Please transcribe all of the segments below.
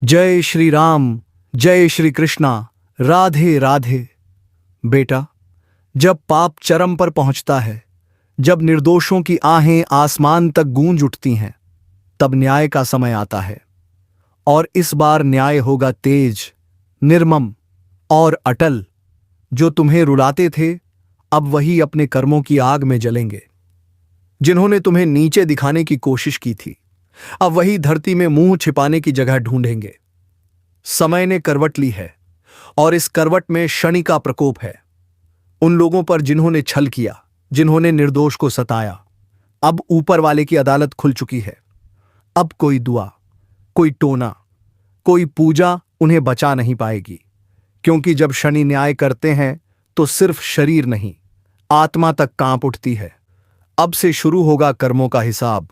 जय श्री राम, जय श्री कृष्णा, राधे राधे। बेटा, जब पाप चरम पर पहुंचता है, जब निर्दोषों की आहें आसमान तक गूंज उठती हैं, तब न्याय का समय आता है। और इस बार न्याय होगा तेज, निर्मम और अटल। जो तुम्हें रुलाते थे, अब वही अपने कर्मों की आग में जलेंगे। जिन्होंने तुम्हें नीचे दिखाने की कोशिश की थी, अब वही धरती में मुंह छिपाने की जगह ढूंढेंगे। समय ने करवट ली है, और इस करवट में शनि का प्रकोप है। उन लोगों पर जिन्होंने छल किया, जिन्होंने निर्दोष को सताया, अब ऊपर वाले की अदालत खुल चुकी है। अब कोई दुआ, कोई टोना, कोई पूजा उन्हें बचा नहीं पाएगी। क्योंकि जब शनि न्याय करते हैं तो सिर्फ शरीर नहीं, आत्मा तक कांप उठती है। अब से शुरू होगा कर्मों का हिसाब।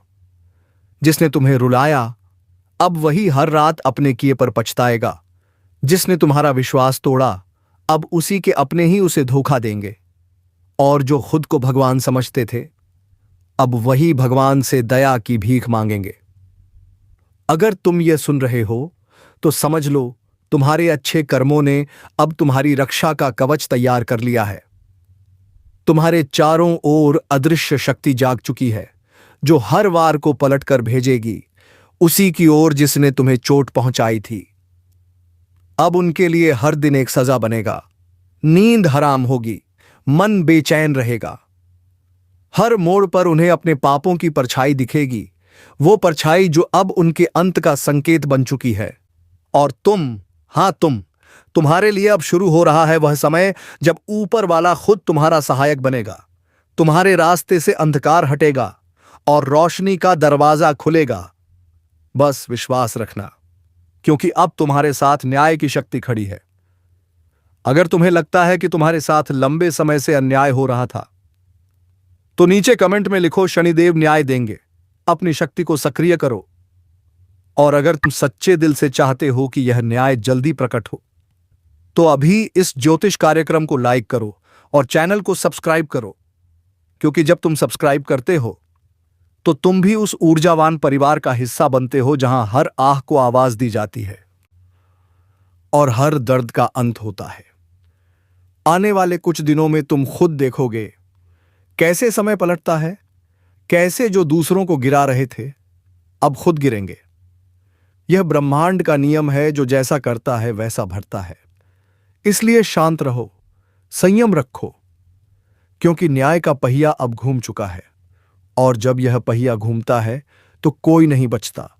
जिसने तुम्हें रुलाया, अब वही हर रात अपने किए पर पछताएगा। जिसने तुम्हारा विश्वास तोड़ा, अब उसी के अपने ही उसे धोखा देंगे। और जो खुद को भगवान समझते थे, अब वही भगवान से दया की भीख मांगेंगे। अगर तुम ये सुन रहे हो तो समझ लो, तुम्हारे अच्छे कर्मों ने अब तुम्हारी रक्षा का कवच तैयार कर लिया है। तुम्हारे चारों ओर अदृश्य शक्ति जाग चुकी है, जो हर वार को पलट कर भेजेगी उसी की ओर जिसने तुम्हें चोट पहुंचाई थी। अब उनके लिए हर दिन एक सजा बनेगा। नींद हराम होगी, मन बेचैन रहेगा। हर मोड़ पर उन्हें अपने पापों की परछाई दिखेगी, वो परछाई जो अब उनके अंत का संकेत बन चुकी है। और तुम, हां तुम्हारे लिए अब शुरू हो रहा है वह समय जब ऊपर वाला खुद तुम्हारा सहायक बनेगा। तुम्हारे रास्ते से अंधकार हटेगा और रोशनी का दरवाजा खुलेगा। बस विश्वास रखना, क्योंकि अब तुम्हारे साथ न्याय की शक्ति खड़ी है। अगर तुम्हें लगता है कि तुम्हारे साथ लंबे समय से अन्याय हो रहा था, तो नीचे कमेंट में लिखो शनिदेव न्याय देंगे। अपनी शक्ति को सक्रिय करो। और अगर तुम सच्चे दिल से चाहते हो कि यह न्याय जल्दी प्रकट हो, तो अभी इस ज्योतिष कार्यक्रम को लाइक करो और चैनल को सब्सक्राइब करो। क्योंकि जब तुम सब्सक्राइब करते हो तो तुम भी उस ऊर्जावान परिवार का हिस्सा बनते हो जहां हर आह को आवाज दी जाती है और हर दर्द का अंत होता है। आने वाले कुछ दिनों में तुम खुद देखोगे कैसे समय पलटता है, कैसे जो दूसरों को गिरा रहे थे अब खुद गिरेंगे। यह ब्रह्मांड का नियम है, जो जैसा करता है वैसा भरता है। इसलिए शांत रहो, संयम रखो, क्योंकि न्याय का पहिया अब घूम चुका है। और जब यह पहिया घूमता है तो कोई नहीं बचता।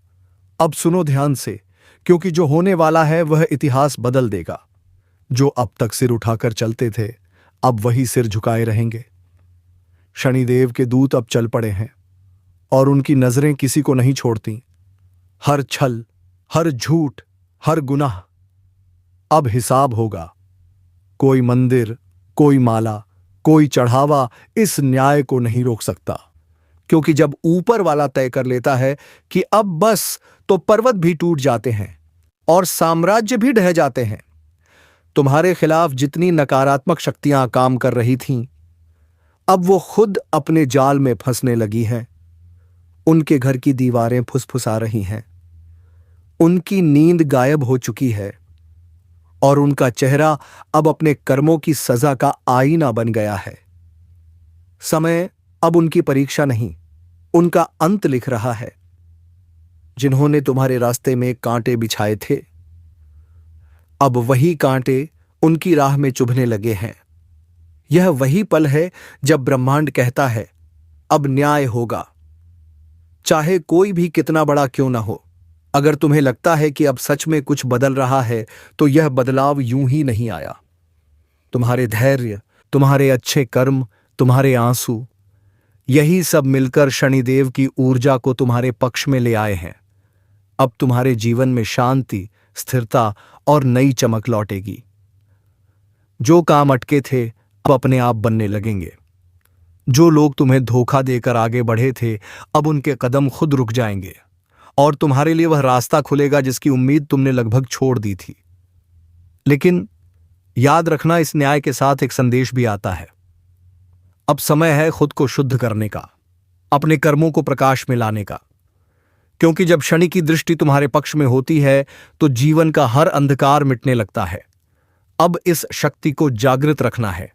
अब सुनो ध्यान से, क्योंकि जो होने वाला है वह इतिहास बदल देगा। जो अब तक सिर उठाकर चलते थे, अब वही सिर झुकाए रहेंगे। शनिदेव के दूत अब चल पड़े हैं और उनकी नजरें किसी को नहीं छोड़ती। हर छल, हर झूठ, हर गुनाह अब हिसाब होगा। कोई मंदिर, कोई माला, कोई चढ़ावा इस न्याय को नहीं रोक सकता। क्योंकि जब ऊपर वाला तय कर लेता है कि अब बस, तो पर्वत भी टूट जाते हैं और साम्राज्य भी ढह जाते हैं। तुम्हारे खिलाफ जितनी नकारात्मक शक्तियां काम कर रही थीं, अब वो खुद अपने जाल में फंसने लगी हैं। उनके घर की दीवारें फुसफुसा रही हैं, उनकी नींद गायब हो चुकी है और उनका चेहरा अब अपने कर्मों की सजा का आईना बन गया है। समय अब उनकी परीक्षा नहीं, उनका अंत लिख रहा है। जिन्होंने तुम्हारे रास्ते में कांटे बिछाए थे, अब वही कांटे उनकी राह में चुभने लगे हैं। यह वही पल है जब ब्रह्मांड कहता है, अब न्याय होगा, चाहे कोई भी कितना बड़ा क्यों ना हो। अगर तुम्हें लगता है कि अब सच में कुछ बदल रहा है, तो यह बदलाव यूं ही नहीं आया। तुम्हारे धैर्य, तुम्हारे अच्छे कर्म, तुम्हारे आंसू, यही सब मिलकर शनिदेव की ऊर्जा को तुम्हारे पक्ष में ले आए हैं। अब तुम्हारे जीवन में शांति, स्थिरता और नई चमक लौटेगी। जो काम अटके थे अब अपने आप बनने लगेंगे। जो लोग तुम्हें धोखा देकर आगे बढ़े थे, अब उनके कदम खुद रुक जाएंगे और तुम्हारे लिए वह रास्ता खुलेगा जिसकी उम्मीद तुमने लगभग छोड़ दी थी। लेकिन याद रखना, इस न्याय के साथ एक संदेश भी आता है। अब समय है खुद को शुद्ध करने का, अपने कर्मों को प्रकाश में लाने का। क्योंकि जब शनि की दृष्टि तुम्हारे पक्ष में होती है तो जीवन का हर अंधकार मिटने लगता है। अब इस शक्ति को जागृत रखना है।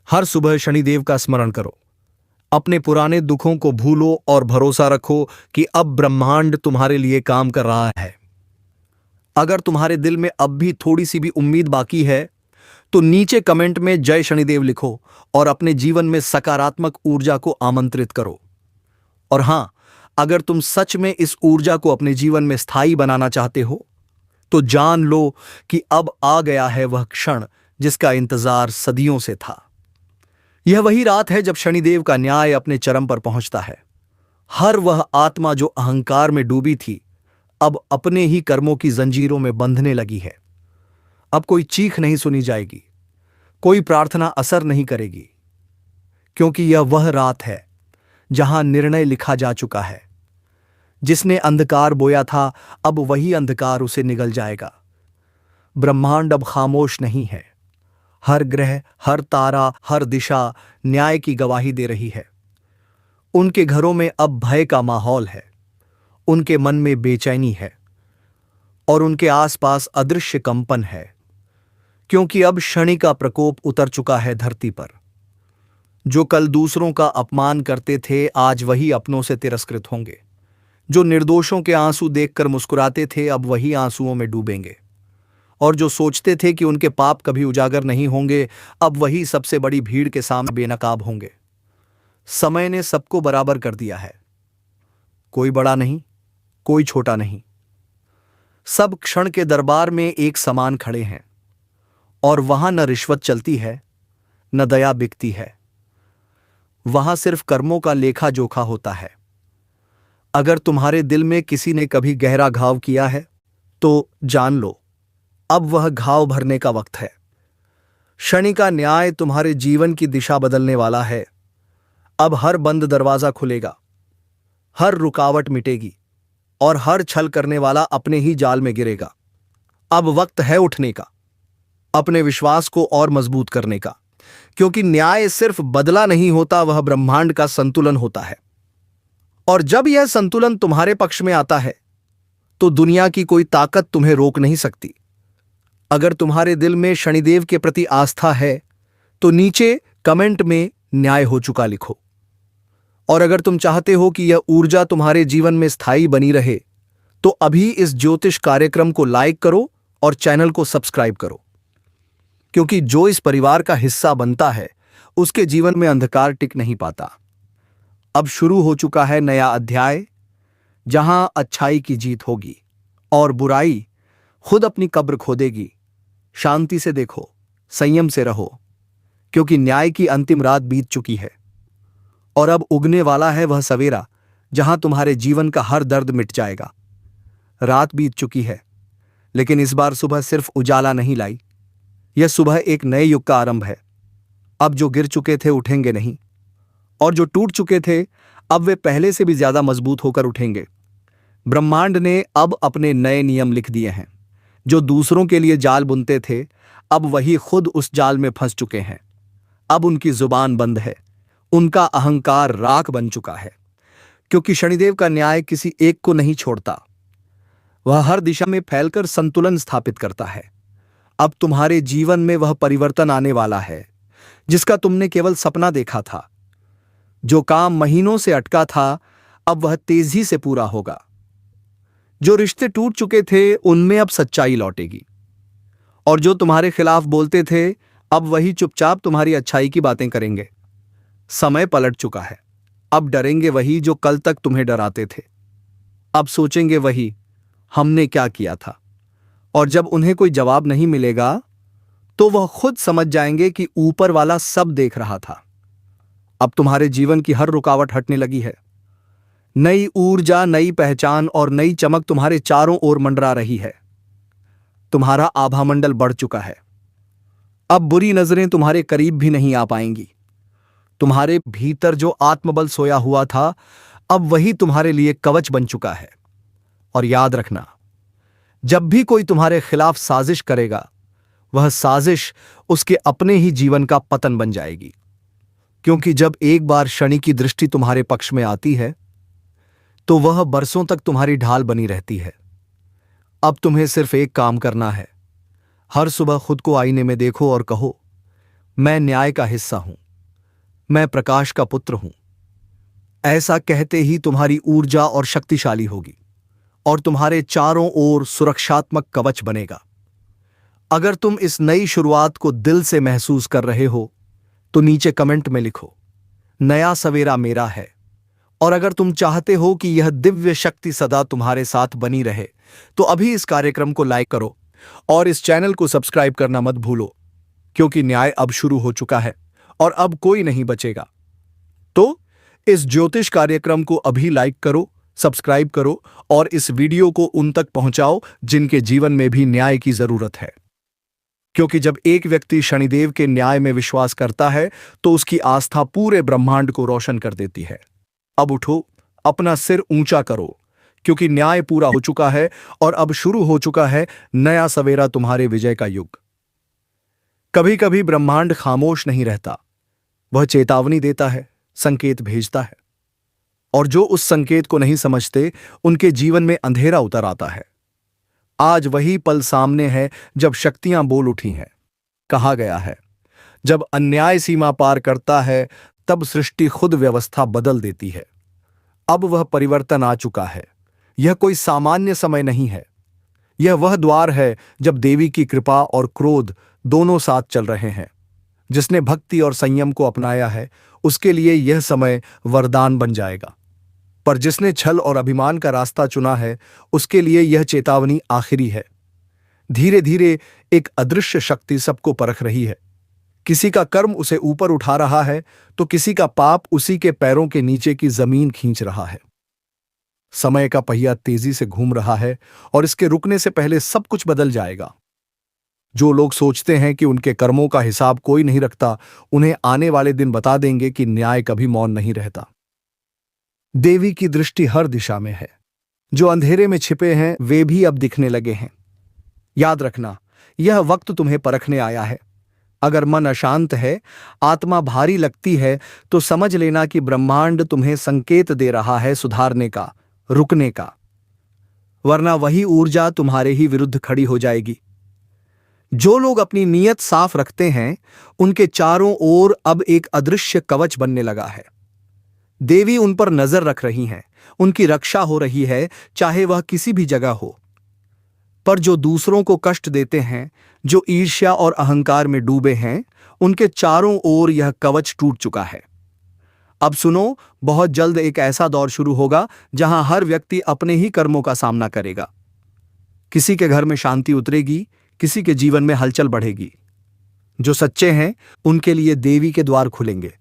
हर सुबह शनिदेव का स्मरण करो, अपने पुराने दुखों को भूलो और भरोसा रखो कि अब ब्रह्मांड तुम्हारे लिए काम कर रहा है। अगर तुम्हारे दिल में अब भी थोड़ी सी भी उम्मीद बाकी है तो नीचे कमेंट में जय शनिदेव लिखो और अपने जीवन में सकारात्मक ऊर्जा को आमंत्रित करो। और हां, अगर तुम सच में इस ऊर्जा को अपने जीवन में स्थायी बनाना चाहते हो तो जान लो कि अब आ गया है वह क्षण जिसका इंतजार सदियों से था। यह वही रात है जब शनिदेव का न्याय अपने चरम पर पहुंचता है। हर वह आत्मा जो अहंकार में डूबी थी अब अपने ही कर्मों की जंजीरों में बंधने लगी है। अब कोई चीख नहीं सुनी जाएगी, कोई प्रार्थना असर नहीं करेगी, क्योंकि यह वह रात है जहां निर्णय लिखा जा चुका है। जिसने अंधकार बोया था अब वही अंधकार उसे निगल जाएगा। ब्रह्मांड अब खामोश नहीं है। हर ग्रह, हर तारा, हर दिशा न्याय की गवाही दे रही है। उनके घरों में अब भय का माहौल है, उनके मन में बेचैनी है और उनके आसपास अदृश्य कंपन है, क्योंकि अब शनि का प्रकोप उतर चुका है धरती पर। जो कल दूसरों का अपमान करते थे आज वही अपनों से तिरस्कृत होंगे। जो निर्दोषों के आंसू देखकर मुस्कुराते थे अब वही आंसुओं में डूबेंगे। और जो सोचते थे कि उनके पाप कभी उजागर नहीं होंगे अब वही सबसे बड़ी भीड़ के सामने बेनकाब होंगे। समय ने सबको बराबर कर दिया है, कोई बड़ा नहीं, कोई छोटा नहीं। सब क्षण के दरबार में एक समान खड़े हैं और वहां न रिश्वत चलती है न दया बिकती है। वहां सिर्फ कर्मों का लेखा जोखा होता है। अगर तुम्हारे दिल में किसी ने कभी गहरा घाव किया है तो जान लो अब वह घाव भरने का वक्त है। शनि का न्याय तुम्हारे जीवन की दिशा बदलने वाला है। अब हर बंद दरवाजा खुलेगा, हर रुकावट मिटेगी और हर छल करने वाला अपने ही जाल में गिरेगा। अब वक्त है उठने का, अपने विश्वास को और मजबूत करने का, क्योंकि न्याय सिर्फ बदला नहीं होता, वह ब्रह्मांड का संतुलन होता है। और जब यह संतुलन तुम्हारे पक्ष में आता है तो दुनिया की कोई ताकत तुम्हें रोक नहीं सकती। अगर तुम्हारे दिल में शनिदेव के प्रति आस्था है तो नीचे कमेंट में न्याय हो चुका लिखो। और अगर तुम चाहते हो कि यह ऊर्जा तुम्हारे जीवन में स्थायी बनी रहे तो अभी इस ज्योतिष कार्यक्रम को लाइक करो और चैनल को सब्सक्राइब करो, क्योंकि जो इस परिवार का हिस्सा बनता है उसके जीवन में अंधकार टिक नहीं पाता। अब शुरू हो चुका है नया अध्याय जहां अच्छाई की जीत होगी और बुराई खुद अपनी कब्र खोदेगी। शांति से देखो, संयम से रहो, क्योंकि न्याय की अंतिम रात बीत चुकी है और अब उगने वाला है वह सवेरा जहां तुम्हारे जीवन का हर दर्द मिट जाएगा। रात बीत चुकी है लेकिन इस बार सुबह सिर्फ उजाला नहीं लाई, यह सुबह एक नए युग का आरंभ है। अब जो गिर चुके थे उठेंगे नहीं और जो टूट चुके थे अब वे पहले से भी ज्यादा मजबूत होकर उठेंगे। ब्रह्मांड ने अब अपने नए नियम लिख दिए हैं। जो दूसरों के लिए जाल बुनते थे अब वही खुद उस जाल में फंस चुके हैं। अब उनकी जुबान बंद है, उनका अहंकार राख बन चुका है, क्योंकि शनिदेव का न्याय किसी एक को नहीं छोड़ता, वह हर दिशा में फैलकर संतुलन स्थापित करता है। अब तुम्हारे जीवन में वह परिवर्तन आने वाला है जिसका तुमने केवल सपना देखा था। जो काम महीनों से अटका था अब वह तेजी से पूरा होगा। जो रिश्ते टूट चुके थे उनमें अब सच्चाई लौटेगी और जो तुम्हारे खिलाफ बोलते थे अब वही चुपचाप तुम्हारी अच्छाई की बातें करेंगे। समय पलट चुका है। अब डरेंगे वही जो कल तक तुम्हें डराते थे। अब सोचेंगे वही हमने क्या किया था, और जब उन्हें कोई जवाब नहीं मिलेगा तो वह खुद समझ जाएंगे कि ऊपर वाला सब देख रहा था। अब तुम्हारे जीवन की हर रुकावट हटने लगी है। नई ऊर्जा, नई पहचान और नई चमक तुम्हारे चारों ओर मंडरा रही है। तुम्हारा आभामंडल बढ़ चुका है। अब बुरी नजरें तुम्हारे करीब भी नहीं आ पाएंगी। तुम्हारे भीतर जो आत्मबल सोया हुआ था अब वही तुम्हारे लिए कवच बन चुका है। और याद रखना, जब भी कोई तुम्हारे खिलाफ साजिश करेगा वह साजिश उसके अपने ही जीवन का पतन बन जाएगी, क्योंकि जब एक बार शनि की दृष्टि तुम्हारे पक्ष में आती है तो वह बरसों तक तुम्हारी ढाल बनी रहती है। अब तुम्हें सिर्फ एक काम करना है। हर सुबह खुद को आईने में देखो और कहो, मैं न्याय का हिस्सा हूं, मैं प्रकाश का पुत्र हूं। ऐसा कहते ही तुम्हारी ऊर्जा और शक्तिशाली होगी और तुम्हारे चारों ओर सुरक्षात्मक कवच बनेगा। अगर तुम इस नई शुरुआत को दिल से महसूस कर रहे हो तो नीचे कमेंट में लिखो, नया सवेरा मेरा है। और अगर तुम चाहते हो कि यह दिव्य शक्ति सदा तुम्हारे साथ बनी रहे तो अभी इस कार्यक्रम को लाइक करो और इस चैनल को सब्सक्राइब करना मत भूलो, क्योंकि न्याय अब शुरू हो चुका है और अब कोई नहीं बचेगा। तो इस ज्योतिष कार्यक्रम को अभी लाइक करो, सब्सक्राइब करो और इस वीडियो को उन तक पहुंचाओ जिनके जीवन में भी न्याय की जरूरत है। क्योंकि जब एक व्यक्ति शनिदेव के न्याय में विश्वास करता है तो उसकी आस्था पूरे ब्रह्मांड को रोशन कर देती है। अब उठो, अपना सिर ऊंचा करो, क्योंकि न्याय पूरा हो चुका है और अब शुरू हो चुका है नया सवेरा, तुम्हारे विजय का युग। कभी कभी ब्रह्मांड खामोश नहीं रहता, वह चेतावनी देता है, संकेत भेजता है, और जो उस संकेत को नहीं समझते उनके जीवन में अंधेरा उतर आता है। आज वही पल सामने है जब शक्तियां बोल उठी हैं। कहा गया है, जब अन्याय सीमा पार करता है तब सृष्टि खुद व्यवस्था बदल देती है। अब वह परिवर्तन आ चुका है। यह कोई सामान्य समय नहीं है, यह वह द्वार है जब देवी की कृपा और क्रोध दोनों साथ चल रहे हैं। जिसने भक्ति और संयम को अपनाया है उसके लिए यह समय वरदान बन जाएगा, पर जिसने छल और अभिमान का रास्ता चुना है उसके लिए यह चेतावनी आखिरी है। धीरे धीरे एक अदृश्य शक्ति सबको परख रही है। किसी का कर्म उसे ऊपर उठा रहा है तो किसी का पाप उसी के पैरों के नीचे की जमीन खींच रहा है। समय का पहिया तेजी से घूम रहा है और इसके रुकने से पहले सब कुछ बदल जाएगा। जो लोग सोचते हैं कि उनके कर्मों का हिसाब कोई नहीं रखता, उन्हें आने वाले दिन बता देंगे कि न्याय कभी मौन नहीं रहता। देवी की दृष्टि हर दिशा में है। जो अंधेरे में छिपे हैं वे भी अब दिखने लगे हैं। याद रखना, यह वक्त तुम्हें परखने आया है। अगर मन अशांत है, आत्मा भारी लगती है, तो समझ लेना कि ब्रह्मांड तुम्हें संकेत दे रहा है सुधारने का, रुकने का, वरना वही ऊर्जा तुम्हारे ही विरुद्ध खड़ी हो जाएगी। जो लोग अपनी नीयत साफ रखते हैं उनके चारों ओर अब एक अदृश्य कवच बनने लगा है। देवी उन पर नजर रख रही हैं, उनकी रक्षा हो रही है, चाहे वह किसी भी जगह हो। पर जो दूसरों को कष्ट देते हैं, जो ईर्ष्या और अहंकार में डूबे हैं, उनके चारों ओर यह कवच टूट चुका है। अब सुनो, बहुत जल्द एक ऐसा दौर शुरू होगा जहां हर व्यक्ति अपने ही कर्मों का सामना करेगा। किसी के घर में शांति उतरेगी, किसी के जीवन में हलचल बढ़ेगी। जो सच्चे हैं उनके लिए देवी के द्वार खुलेंगे,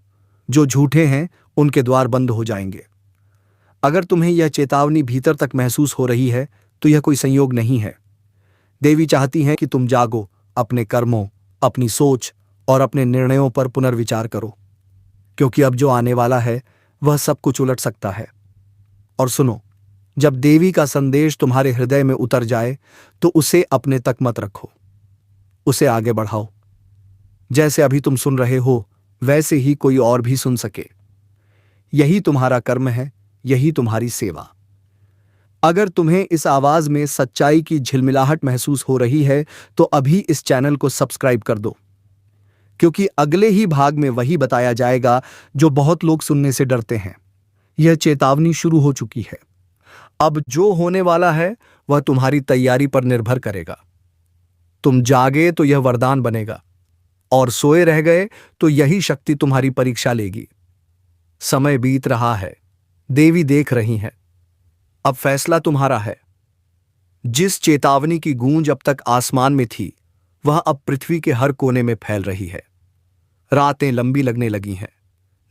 जो झूठे हैं उनके द्वार बंद हो जाएंगे। अगर तुम्हें यह चेतावनी भीतर तक महसूस हो रही है तो यह कोई संयोग नहीं है। देवी चाहती है कि तुम जागो, अपने कर्मों, अपनी सोच और अपने निर्णयों पर पुनर्विचार करो, क्योंकि अब जो आने वाला है वह सब कुछ उलट सकता है। और सुनो, जब देवी का संदेश तुम्हारे हृदय में उतर जाए तो उसे अपने तक मत रखो, उसे आगे बढ़ाओ। जैसे अभी तुम सुन रहे हो वैसे ही कोई और भी सुन सके। यही तुम्हारा कर्म है, यही तुम्हारी सेवा। अगर तुम्हें इस आवाज में सच्चाई की झिलमिलाहट महसूस हो रही है तो अभी इस चैनल को सब्सक्राइब कर दो, क्योंकि अगले ही भाग में वही बताया जाएगा जो बहुत लोग सुनने से डरते हैं। यह चेतावनी शुरू हो चुकी है। अब जो होने वाला है वह तुम्हारी तैयारी पर निर्भर करेगा। तुम जागे तो यह वरदान बनेगा, और सोए रह गए तो यही शक्ति तुम्हारी परीक्षा लेगी। समय बीत रहा है, देवी देख रही हैं। अब फैसला तुम्हारा है। जिस चेतावनी की गूंज अब तक आसमान में थी वह अब पृथ्वी के हर कोने में फैल रही है। रातें लंबी लगने लगी हैं,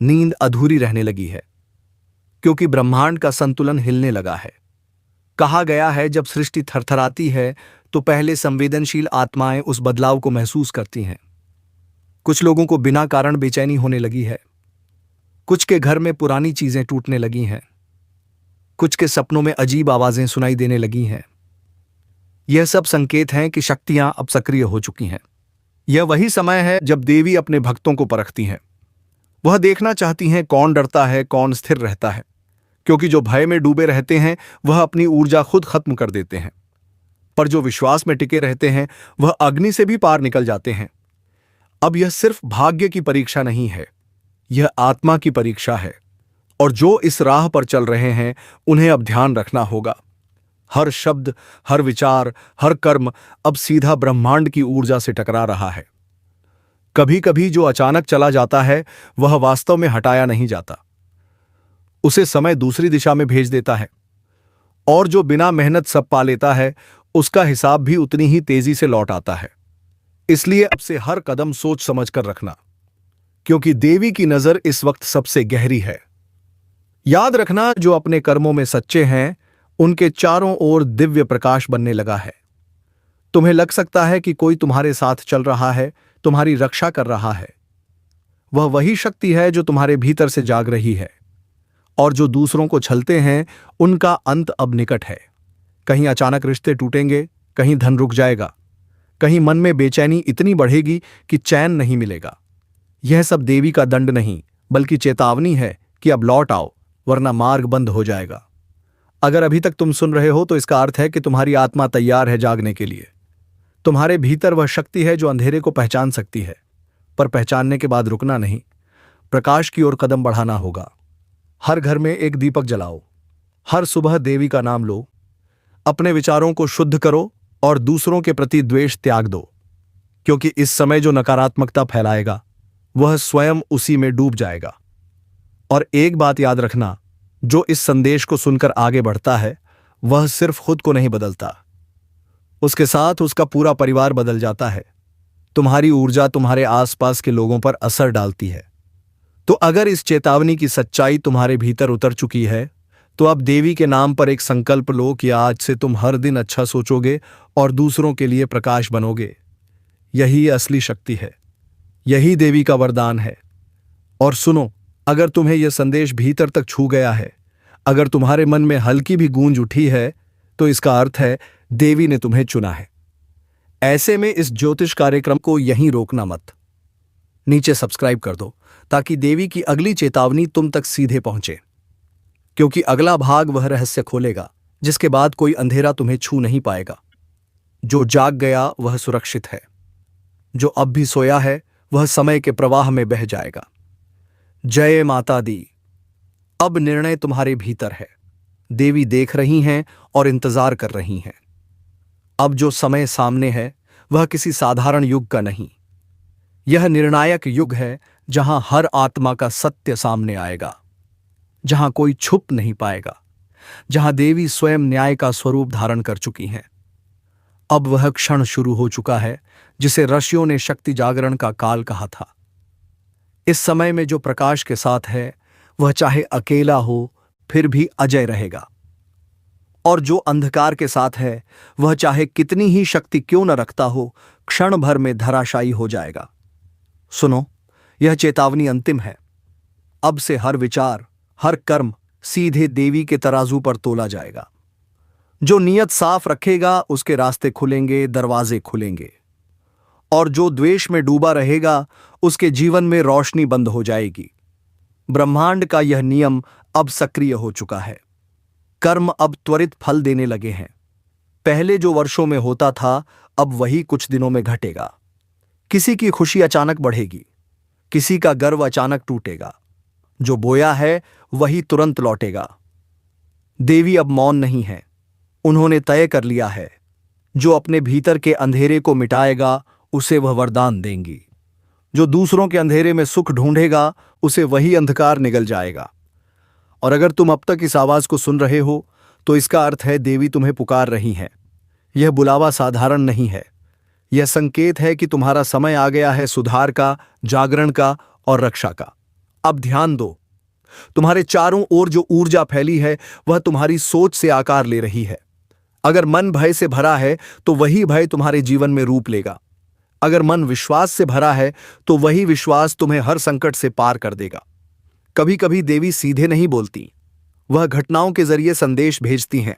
नींद अधूरी रहने लगी है, क्योंकि ब्रह्मांड का संतुलन हिलने लगा है। कहा गया है, जब सृष्टि थरथराती है तो पहले संवेदनशील आत्माएं उस बदलाव को महसूस करती हैं। कुछ लोगों को बिना कारण बेचैनी होने लगी है, कुछ के घर में पुरानी चीजें टूटने लगी हैं, कुछ के सपनों में अजीब आवाजें सुनाई देने लगी हैं। यह सब संकेत हैं कि शक्तियां अब सक्रिय हो चुकी हैं। यह वही समय है जब देवी अपने भक्तों को परखती हैं। वह देखना चाहती हैं कौन डरता है, कौन स्थिर रहता है, क्योंकि जो भय में डूबे रहते हैं वह अपनी ऊर्जा खुद खत्म कर देते हैं, पर जो विश्वास में टिके रहते हैं वह अग्नि से भी पार निकल जाते हैं। अब यह सिर्फ भाग्य की परीक्षा नहीं है, यह आत्मा की परीक्षा है। और जो इस राह पर चल रहे हैं उन्हें अब ध्यान रखना होगा। हर शब्द, हर विचार, हर कर्म अब सीधा ब्रह्मांड की ऊर्जा से टकरा रहा है। कभी कभी जो अचानक चला जाता है वह वास्तव में हटाया नहीं जाता, उसे समय दूसरी दिशा में भेज देता है। और जो बिना मेहनत सब पा लेता है उसका हिसाब भी उतनी ही तेजी से लौट आता है। इसलिए अब से हर कदम सोच समझ कर रखना, क्योंकि देवी की नजर इस वक्त सबसे गहरी है। याद रखना, जो अपने कर्मों में सच्चे हैं उनके चारों ओर दिव्य प्रकाश बनने लगा है। तुम्हें लग सकता है कि कोई तुम्हारे साथ चल रहा है, तुम्हारी रक्षा कर रहा है। वह वही शक्ति है जो तुम्हारे भीतर से जाग रही है। और जो दूसरों को छलते हैं उनका अंत अब निकट है। कहीं अचानक रिश्ते टूटेंगे, कहीं धन रुक जाएगा, कहीं मन में बेचैनी इतनी बढ़ेगी कि चैन नहीं मिलेगा। यह सब देवी का दंड नहीं बल्कि चेतावनी है कि अब लौट आओ, वरना मार्ग बंद हो जाएगा। अगर अभी तक तुम सुन रहे हो तो इसका अर्थ है कि तुम्हारी आत्मा तैयार है जागने के लिए। तुम्हारे भीतर वह शक्ति है जो अंधेरे को पहचान सकती है, पर पहचानने के बाद रुकना नहीं, प्रकाश की ओर कदम बढ़ाना होगा। हर घर में एक दीपक जलाओ, हर सुबह देवी का नाम लो, अपने विचारों को शुद्ध करो और दूसरों के प्रति द्वेष त्याग दो, क्योंकि इस समय जो नकारात्मकता फैलाएगा वह स्वयं उसी में डूब जाएगा। और एक बात याद रखना, जो इस संदेश को सुनकर आगे बढ़ता है वह सिर्फ खुद को नहीं बदलता, उसके साथ उसका पूरा परिवार बदल जाता है। तुम्हारी ऊर्जा तुम्हारे आसपास के लोगों पर असर डालती है। तो अगर इस चेतावनी की सच्चाई तुम्हारे भीतर उतर चुकी है तो अब देवी के नाम पर एक संकल्प लो कि आज से तुम हर दिन अच्छा सोचोगे और दूसरों के लिए प्रकाश बनोगे। यही असली शक्ति है, यही देवी का वरदान है। और सुनो, अगर तुम्हें यह संदेश भीतर तक छू गया है, अगर तुम्हारे मन में हल्की भी गूंज उठी है, तो इसका अर्थ है देवी ने तुम्हें चुना है। ऐसे में इस ज्योतिष कार्यक्रम को यहीं रोकना मत। नीचे सब्सक्राइब कर दो ताकि देवी की अगली चेतावनी तुम तक सीधे पहुंचे, क्योंकि अगला भाग वह रहस्य खोलेगा जिसके बाद कोई अंधेरा तुम्हें छू नहीं पाएगा। जो जाग गया वह सुरक्षित है, जो अब भी सोया है वह समय के प्रवाह में बह जाएगा। जय माता दी। अब निर्णय तुम्हारे भीतर है। देवी देख रही हैं और इंतजार कर रही हैं। अब जो समय सामने है वह किसी साधारण युग का नहीं, यह निर्णायक युग है जहां हर आत्मा का सत्य सामने आएगा, जहां कोई छुप नहीं पाएगा, जहां देवी स्वयं न्याय का स्वरूप धारण कर चुकी हैं। अब वह क्षण शुरू हो चुका है जिसे ऋषियों ने शक्ति जागरण का काल कहा था। इस समय में जो प्रकाश के साथ है वह चाहे अकेला हो फिर भी अजय रहेगा, और जो अंधकार के साथ है वह चाहे कितनी ही शक्ति क्यों न रखता हो, क्षण भर में धराशायी हो जाएगा। सुनो, यह चेतावनी अंतिम है। अब से हर विचार, हर कर्म सीधे देवी के तराजू पर तोला जाएगा। जो नियत साफ रखेगा उसके रास्ते खुलेंगे, दरवाजे खुलेंगे, और जो द्वेष में डूबा रहेगा उसके जीवन में रोशनी बंद हो जाएगी। ब्रह्मांड का यह नियम अब सक्रिय हो चुका है। कर्म अब त्वरित फल देने लगे हैं। पहले जो वर्षों में होता था अब वही कुछ दिनों में घटेगा। किसी की खुशी अचानक बढ़ेगी, किसी का गर्व अचानक टूटेगा। जो बोया है वही तुरंत लौटेगा। देवी अब मौन नहीं है, उन्होंने तय कर लिया है। जो अपने भीतर के अंधेरे को मिटाएगा उसे वह वरदान देंगी। जो दूसरों के अंधेरे में सुख ढूंढेगा उसे वही अंधकार निगल जाएगा। और अगर तुम अब तक इस आवाज को सुन रहे हो तो इसका अर्थ है देवी तुम्हें पुकार रही है। यह बुलावा साधारण नहीं है, यह संकेत है कि तुम्हारा समय आ गया है सुधार का, जागरण का और रक्षा का। अब ध्यान दो, तुम्हारे चारों ओर जो ऊर्जा फैली है वह तुम्हारी सोच से आकार ले रही है। अगर मन भय से भरा है तो वही भय तुम्हारे जीवन में रूप लेगा। अगर मन विश्वास से भरा है तो वही विश्वास तुम्हें हर संकट से पार कर देगा। कभी कभी देवी सीधे नहीं बोलती, वह घटनाओं के जरिए संदेश भेजती हैं।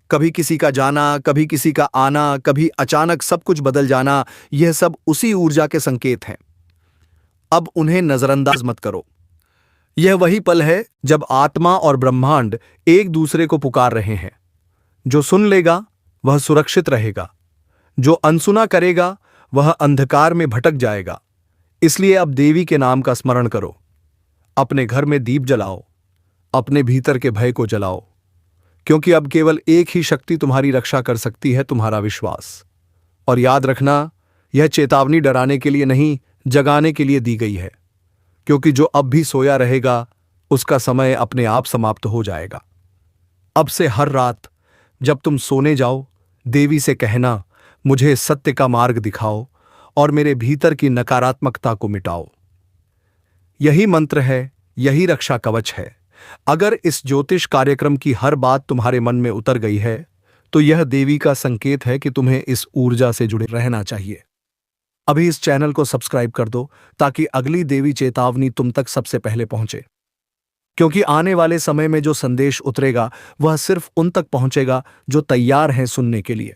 कभी किसी का जाना, कभी किसी का आना, कभी अचानक सब कुछ बदल जाना, यह सब उसी ऊर्जा के संकेत हैं। अब उन्हें नजरअंदाज मत करो। यह वही पल है जब आत्मा और ब्रह्मांड एक दूसरे को पुकार रहे हैं। जो सुन लेगा वह सुरक्षित रहेगा, जो अनसुना करेगा वह अंधकार में भटक जाएगा। इसलिए अब देवी के नाम का स्मरण करो, अपने घर में दीप जलाओ, अपने भीतर के भय को जलाओ, क्योंकि अब केवल एक ही शक्ति तुम्हारी रक्षा कर सकती है, तुम्हारा विश्वास। और याद रखना, यह चेतावनी डराने के लिए नहीं, जगाने के लिए दी गई है, क्योंकि जो अब भी सोया रहेगा उसका समय अपने आप समाप्त हो जाएगा। अब से हर रात जब तुम सोने जाओ, देवी से कहना, मुझे सत्य का मार्ग दिखाओ और मेरे भीतर की नकारात्मकता को मिटाओ। यही मंत्र है, यही रक्षा कवच है। अगर इस ज्योतिष कार्यक्रम की हर बात तुम्हारे मन में उतर गई है तो यह देवी का संकेत है कि तुम्हें इस ऊर्जा से जुड़े रहना चाहिए। अभी इस चैनल को सब्सक्राइब कर दो ताकि अगली देवी चेतावनी तुम तक सबसे पहले पहुंचे, क्योंकि आने वाले समय में जो संदेश उतरेगा वह सिर्फ उन तक पहुंचेगा जो तैयार हैं सुनने के लिए।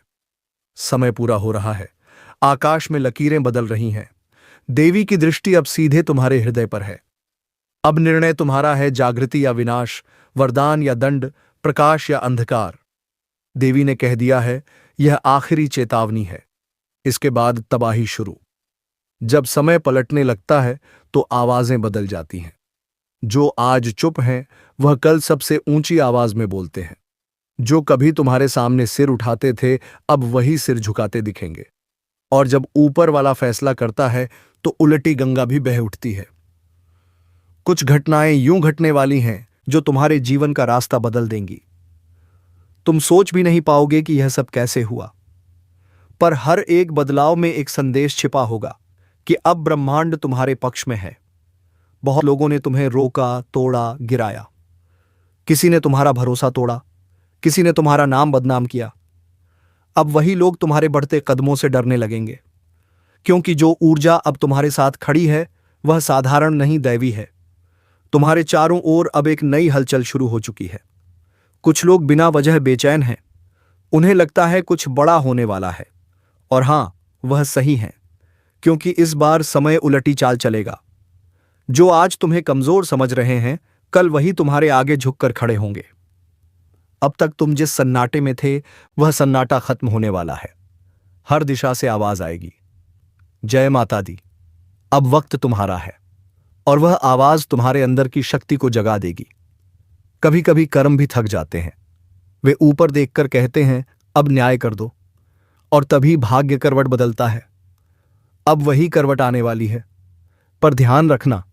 समय पूरा हो रहा है, आकाश में लकीरें बदल रही हैं। देवी की दृष्टि अब सीधे तुम्हारे हृदय पर है। अब निर्णय तुम्हारा है, जागृति या विनाश, वरदान या दंड, प्रकाश या अंधकार। देवी ने कह दिया है, यह आखिरी चेतावनी है, इसके बाद तबाही शुरू। जब समय पलटने लगता है तो आवाजें बदल जाती हैं। जो आज चुप हैं वह कल सबसे ऊंची आवाज में बोलते हैं। जो कभी तुम्हारे सामने सिर उठाते थे अब वही सिर झुकाते दिखेंगे। और जब ऊपर वाला फैसला करता है तो उलटी गंगा भी बह उठती है। कुछ घटनाएं यूं घटने वाली हैं जो तुम्हारे जीवन का रास्ता बदल देंगी। तुम सोच भी नहीं पाओगे कि यह सब कैसे हुआ, पर हर एक बदलाव में एक संदेश छिपा होगा कि अब ब्रह्मांड तुम्हारे पक्ष में है। बहुत लोगों ने तुम्हें रोका, तोड़ा, गिराया। किसी ने तुम्हारा भरोसा तोड़ा, किसी ने तुम्हारा नाम बदनाम किया। अब वही लोग तुम्हारे बढ़ते कदमों से डरने लगेंगे, क्योंकि जो ऊर्जा अब तुम्हारे साथ खड़ी है वह साधारण नहीं, दैवी है। तुम्हारे चारों ओर अब एक नई हलचल शुरू हो चुकी है। कुछ लोग बिना वजह बेचैन हैं, उन्हें लगता है कुछ बड़ा होने वाला है। और हां, वह सही है, क्योंकि इस बार समय उलटी चाल चलेगा। जो आज तुम्हें कमजोर समझ रहे हैं कल वही तुम्हारे आगे झुककर खड़े होंगे। अब तक तुम जिस सन्नाटे में थे वह सन्नाटा खत्म होने वाला है। हर दिशा से आवाज आएगी, जय माता दी। अब वक्त तुम्हारा है, और वह आवाज तुम्हारे अंदर की शक्ति को जगा देगी। कभी कभी कर्म भी थक जाते हैं, वे ऊपर देखकर कहते हैं अब न्याय कर दो, और तभी भाग्य करवट बदलता है। अब वही करवट आने वाली है। पर ध्यान रखना,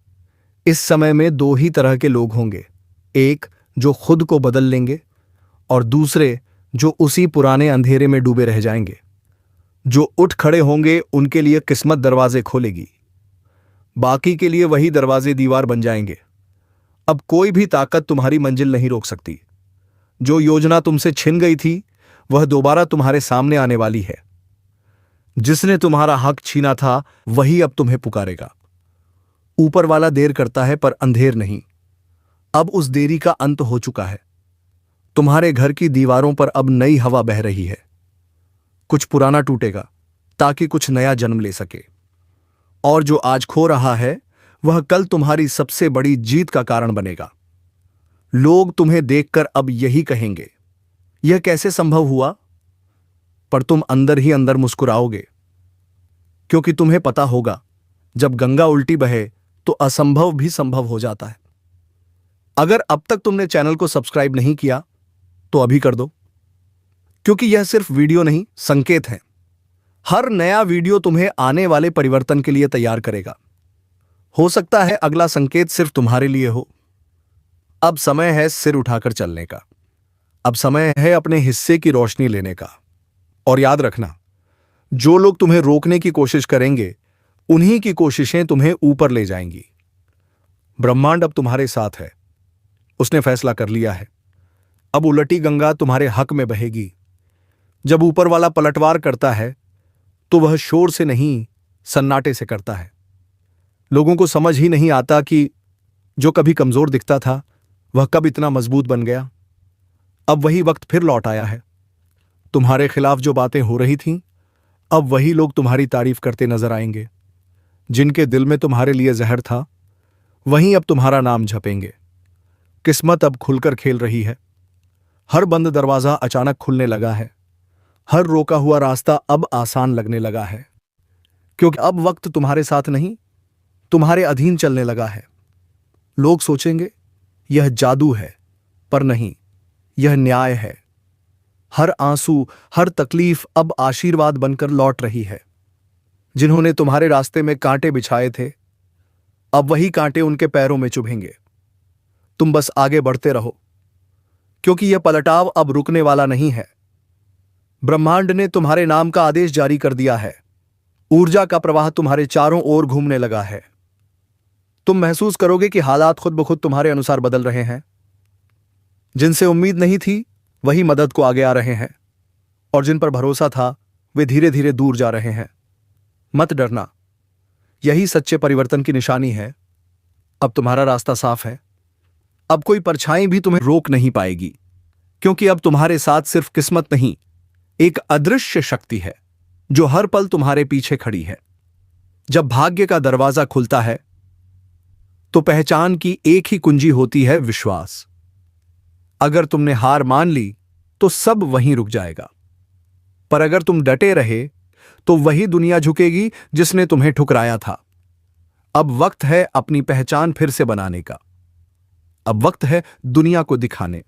इस समय में दो ही तरह के लोग होंगे, एक जो खुद को बदल लेंगे और दूसरे जो उसी पुराने अंधेरे में डूबे रह जाएंगे। जो उठ खड़े होंगे उनके लिए किस्मत दरवाजे खोलेगी, बाकी के लिए वही दरवाजे दीवार बन जाएंगे। अब कोई भी ताकत तुम्हारी मंजिल नहीं रोक सकती। जो योजना तुमसे छिन गई थी वह दोबारा तुम्हारे सामने आने वाली है। जिसने तुम्हारा हक छीना था वही अब तुम्हें पुकारेगा। ऊपर वाला देर करता है पर अंधेर नहीं। अब उस देरी का अंत हो चुका है। तुम्हारे घर की दीवारों पर अब नई हवा बह रही है। कुछ पुराना टूटेगा ताकि कुछ नया जन्म ले सके। और जो आज खो रहा है वह कल तुम्हारी सबसे बड़ी जीत का कारण बनेगा। लोग तुम्हें देखकर अब यही कहेंगे, यह कैसे संभव हुआ? पर तुम अंदर ही अंदर मुस्कुराओगे, क्योंकि तुम्हें पता होगा जब गंगा उल्टी बहे तो असंभव भी संभव हो जाता है। अगर अब तक तुमने चैनल को सब्सक्राइब नहीं किया तो अभी कर दो, क्योंकि यह सिर्फ वीडियो नहीं, संकेत है। हर नया वीडियो तुम्हें आने वाले परिवर्तन के लिए तैयार करेगा। हो सकता है अगला संकेत सिर्फ तुम्हारे लिए हो। अब समय है सिर उठाकर चलने का। अब समय है अपने हिस्से की रोशनी लेने का। और याद रखना, जो लोग तुम्हें रोकने की कोशिश करेंगे उन्हीं की कोशिशें तुम्हें ऊपर ले जाएंगी। ब्रह्मांड अब तुम्हारे साथ है, उसने फैसला कर लिया है। अब उलटी गंगा तुम्हारे हक में बहेगी। जब ऊपर वाला पलटवार करता है तो वह शोर से नहीं, सन्नाटे से करता है। लोगों को समझ ही नहीं आता कि जो कभी कमजोर दिखता था वह कब इतना मजबूत बन गया। अब वही वक्त फिर लौट आया है। तुम्हारे खिलाफ जो बातें हो रही थीं, अब वही लोग तुम्हारी तारीफ करते नजर आएंगे। जिनके दिल में तुम्हारे लिए जहर था वहीं अब तुम्हारा नाम झपेंगे। किस्मत अब खुलकर खेल रही है। हर बंद दरवाजा अचानक खुलने लगा है। हर रोका हुआ रास्ता अब आसान लगने लगा है, क्योंकि अब वक्त तुम्हारे साथ नहीं, तुम्हारे अधीन चलने लगा है। लोग सोचेंगे यह जादू है, पर नहीं, यह न्याय है। हर आंसू, हर तकलीफ अब आशीर्वाद बनकर लौट रही है। जिन्होंने तुम्हारे रास्ते में कांटे बिछाए थे, अब वही कांटे उनके पैरों में चुभेंगे। तुम बस आगे बढ़ते रहो, क्योंकि यह पलटाव अब रुकने वाला नहीं है। ब्रह्मांड ने तुम्हारे नाम का आदेश जारी कर दिया है। ऊर्जा का प्रवाह तुम्हारे चारों ओर घूमने लगा है। तुम महसूस करोगे कि हालात खुद ब खुद तुम्हारे अनुसार बदल रहे हैं। जिनसे उम्मीद नहीं थी, वही मदद को आगे आ रहे हैं, और जिन पर भरोसा था, वे धीरे धीरे दूर जा रहे हैं। मत डरना, यही सच्चे परिवर्तन की निशानी है। अब तुम्हारा रास्ता साफ है। अब कोई परछाई भी तुम्हें रोक नहीं पाएगी, क्योंकि अब तुम्हारे साथ सिर्फ किस्मत नहीं, एक अदृश्य शक्ति है जो हर पल तुम्हारे पीछे खड़ी है। जब भाग्य का दरवाजा खुलता है, तो पहचान की एक ही कुंजी होती है, विश्वास। अगर तुमने हार मान ली, तो सब वहीं रुक जाएगा। पर अगर तुम डटे रहे, तो वही दुनिया झुकेगी जिसने तुम्हें ठुकराया था। अब वक्त है अपनी पहचान फिर से बनाने का। अब वक्त है दुनिया को दिखाने